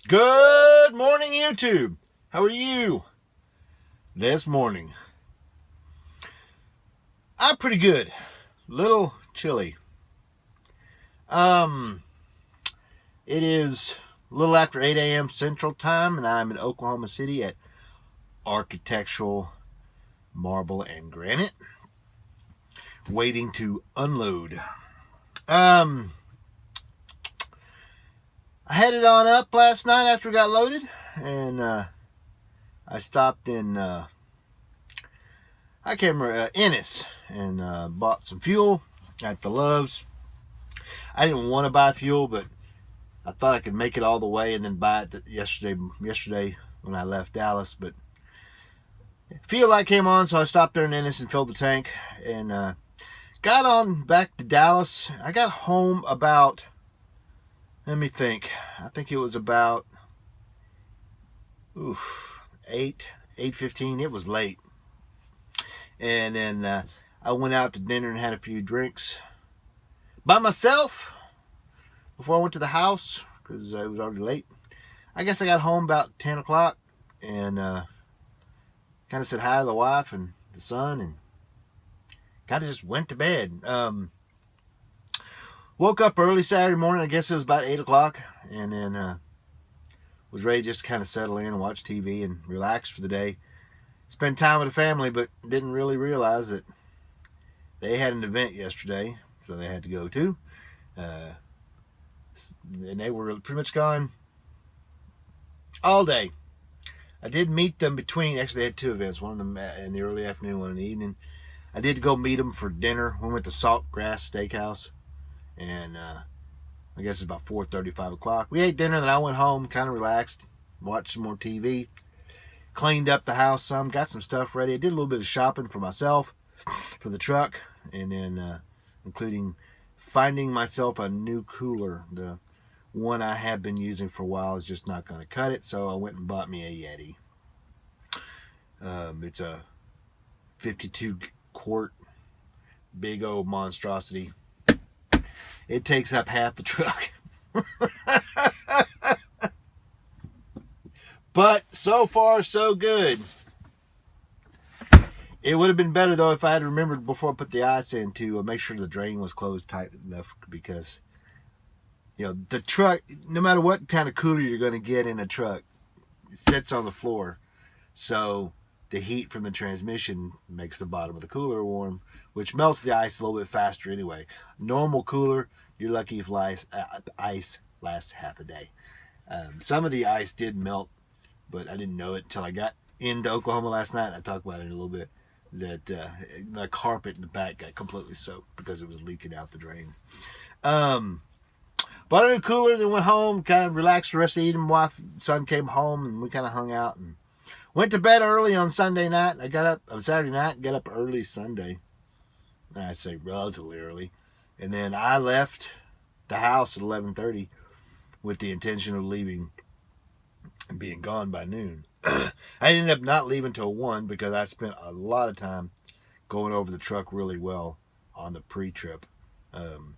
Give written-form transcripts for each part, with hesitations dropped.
Good morning, YouTube. How are you this morning? I'm pretty good. Little chilly. It is a little after 8 a.m. Central Time, and I'm in Oklahoma City at Architectural Marble and Granite, waiting to unload. I headed on up last night after it got loaded, and I stopped in, I can't remember, Ennis, and bought some fuel at the Loves. I didn't want to buy fuel, but I thought I could make it all the way and then buy it yesterday when I left Dallas. But fuel light came on, so I stopped there in Ennis and filled the tank, and got on back to Dallas. I got home about, let me think. I think it was about 8:15. It was late. And then I went out to dinner and had a few drinks by myself before I went to the house because it was already late. I guess I got home about 10 o'clock and kind of said hi to the wife and the son and kind of just went to bed. Woke up early Saturday morning. I guess it was about 8 o'clock, and then was ready to just kind of settle in and watch TV and relax for the day. Spend time with the family, but didn't really realize that they had an event yesterday, so they had to go to. And they were pretty much gone all day. I did meet them actually they had two events, one of them in the early afternoon, one in the evening. I did go meet them for dinner. We went to Saltgrass Steakhouse. And I guess it's about 4:30, 5 o'clock. We ate dinner, then I went home, kind of relaxed, watched some more TV, cleaned up the house some, got some stuff ready. I did a little bit of shopping for myself, for the truck, and then including finding myself a new cooler. The one I have been using for a while is just not going to cut it, so I went and bought me a Yeti. It's a 52-quart, big old monstrosity. It takes up half the truck. But so far, so good. It would have been better, though, if I had remembered before I put the ice in to make sure the drain was closed tight enough, because, you know, the truck, no matter what kind of cooler you're going to get in a truck, it sits on the floor. So the heat from the transmission makes the bottom of the cooler warm, which melts the ice a little bit faster anyway. Normal cooler, you're lucky if ice lasts half a day. Some of the ice did melt, but I didn't know it until I got into Oklahoma last night. I talked about it a little bit, that the carpet in the back got completely soaked because it was leaking out the drain. Bought a new cooler, then went home, kind of relaxed the rest of the evening. Wife and son came home, and we kind of hung out and went to bed early on Sunday night. I got up on Saturday night, got up early Sunday. I say relatively early. And then I left the house at 11:30 with the intention of leaving and being gone by noon. I ended up not leaving till 1 because I spent a lot of time going over the truck really well on the pre-trip. And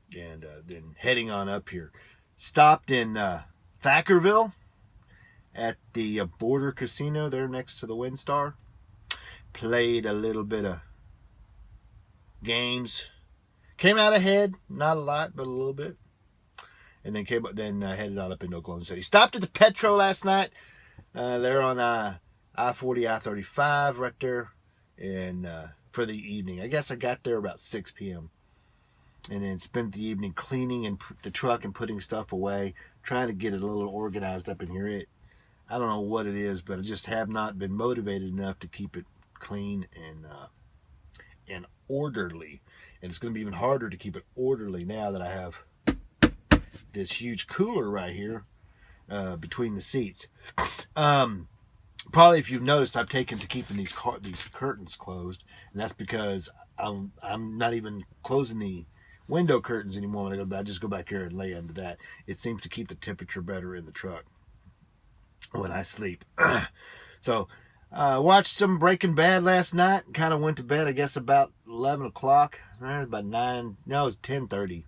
then heading on up here. Stopped in Thackerville at the Border Casino there next to the WinStar. Played a little bit of games. Came out ahead, not a lot, but a little bit. And then headed on up into Oklahoma City. Stopped at the Petro last night. They're on I-40, I-35 right there, and for the evening. I guess I got there about 6 p.m. and then spent the evening cleaning and the truck and putting stuff away, trying to get it a little organized up in here. I don't know what it is, but I just have not been motivated enough to keep it clean and orderly. And it's going to be even harder to keep it orderly now that I have this huge cooler right here between the seats. Probably, if you've noticed, I've taken to keeping these curtains closed, and that's because I'm not even closing the window curtains anymore when I go back. I just go back here and lay under that. It seems to keep the temperature better in the truck when I sleep. So watched some Breaking Bad last night. Kind of went to bed, I guess, about 11 o'clock. About 9. No, it was 10:30.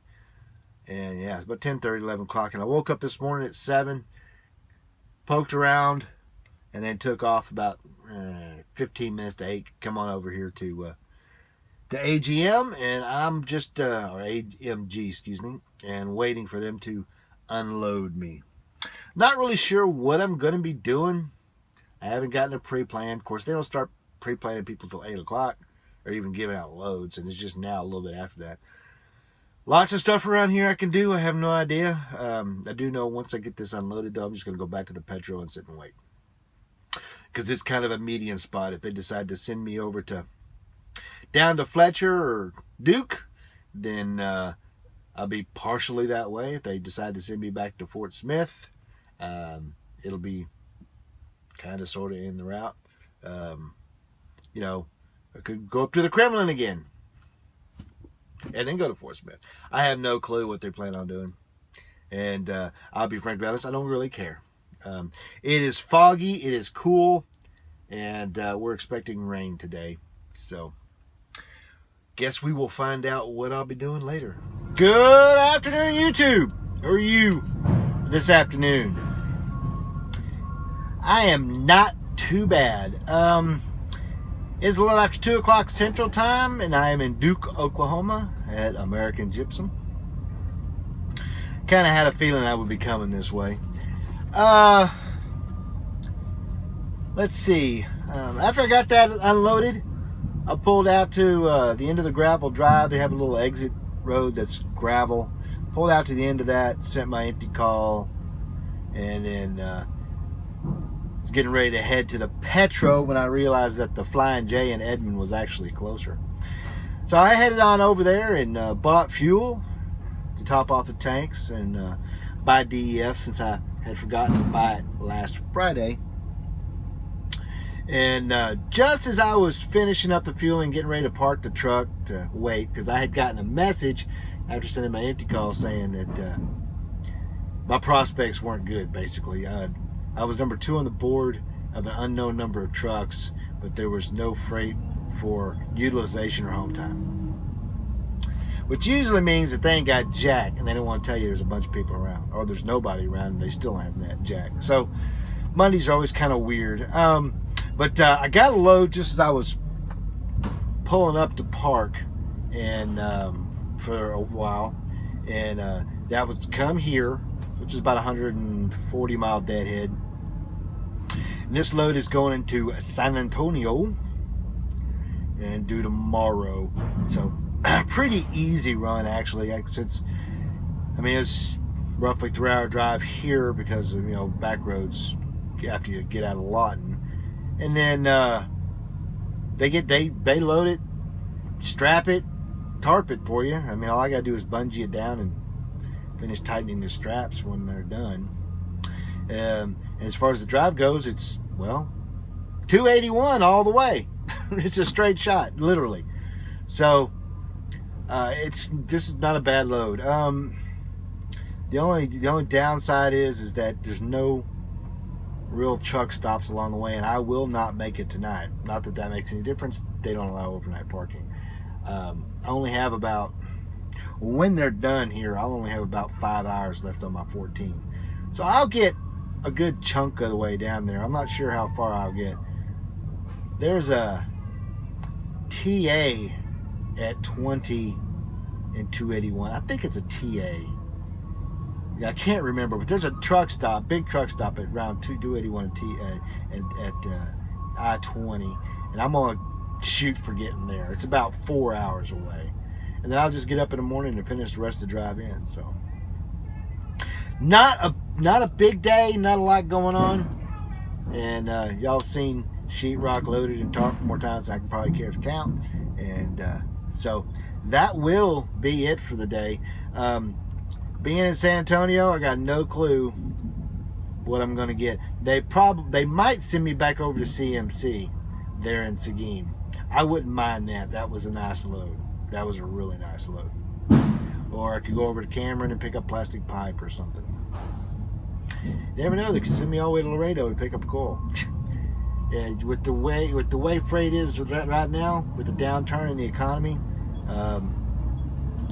And yeah, it's about 10:30, 11 o'clock. And I woke up this morning at 7, poked around, and then took off about 15 minutes to 8. Come on over here to AGM, and I'm just, or AMG, excuse me, and waiting for them to unload me. Not really sure what I'm going to be doing. I haven't gotten a pre-plan. Of course, they don't start pre-planning people till 8 o'clock or even giving out loads, and it's just now a little bit after that. Lots of stuff around here I can do. I have no idea. I do know once I get this unloaded, though, I'm just going to go back to the Petro and sit and wait. Because it's kind of a median spot. If they decide to send me over to down to Fletcher or Duke, then I'll be partially that way. If they decide to send me back to Fort Smith, it'll be kind of sort of in the route. You know, I could go up to the Kremlin again and then go to Fort Smith. I have no clue what they plan on doing. And I'll be frankly honest, I don't really care. It is foggy, it is cool, and we're expecting rain today. So, guess we will find out what I'll be doing later. Good afternoon, YouTube. How are you this afternoon? I am not too bad. It's a little after 2 o'clock Central Time, and I am in Duke, Oklahoma at American Gypsum. Kind of had a feeling I would be coming this way. Let's see. After I got that unloaded, I pulled out to the end of the gravel drive. They have a little exit road that's gravel. Pulled out to the end of that, sent my empty call, and then was getting ready to head to the Petro when I realized that the Flying J in Edmond was actually closer. So I headed on over there and bought fuel to top off the tanks and buy DEF since I had forgotten to buy it last Friday. And just as I was finishing up the fuel and getting ready to park the truck to wait, because I had gotten a message after sending my empty call saying that my prospects weren't good, basically. I was number 2 on the board of an unknown number of trucks, but there was no freight for utilization or home time. Which usually means that they ain't got jack, and they don't want to tell you there's a bunch of people around, or there's nobody around, and they still haven't that jack. So Mondays are always kind of weird. But I got a load just as I was pulling up to park, and for a while, and that was to come here, which is about 140-mile deadhead. And this load is going into San Antonio and due tomorrow. So pretty easy run, actually, since it's roughly 3-hour drive here because of back roads after you get out of Lawton. And then they load it, strap it, tarp it for you. All I gotta do is bungee it down and finish tightening the straps when they're done. And as far as the drive goes, it's 281 all the way. It's a straight shot, literally. So this is not a bad load. The only downside is that there's no real truck stops along the way, and I will not make it tonight. Not that that makes any difference. They don't allow overnight parking. I only have when they're done here, I'll only have about 5 hours left on my 14. So I'll get a good chunk of the way down there. I'm not sure how far I'll get. There's a TA at 20 and 281. I think it's a TA. I can't remember, but there's a truck stop, big truck stop at around 281 at I-20, and I'm gonna shoot for getting there. It's about 4 hours away, and then I'll just get up in the morning and finish the rest of the drive in. So not a big day, not a lot going on, and y'all seen sheetrock loaded and tarp more times than I can probably care to count, and so that will be it for the day. Being in San Antonio, I got no clue what I'm going to get. They might send me back over to CMC there in Seguin. I wouldn't mind that. That was a nice load. That was a really nice load. Or I could go over to Cameron and pick up plastic pipe or something. You never know. They could send me all the way to Laredo to pick up coal. And with the way freight is right now, with the downturn in the economy,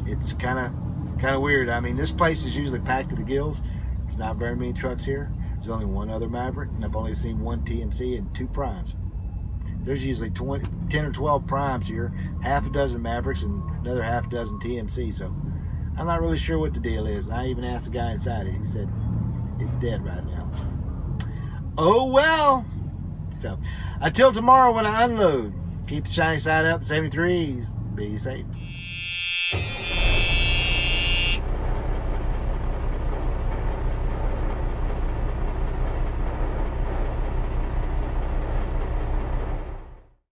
it's kind of Kind of weird. I mean, this place is usually packed to the gills. There's not very many trucks here. There's only one other Maverick, and I've only seen one TMC and 2 Primes. There's usually 10 or 12 Primes here, half a dozen Mavericks, and another half a dozen TMC. So I'm not really sure what the deal is. And I even asked the guy inside it. He said it's dead right now. So. Oh well. So until tomorrow when I unload, keep the shiny side up, 73s. Be safe.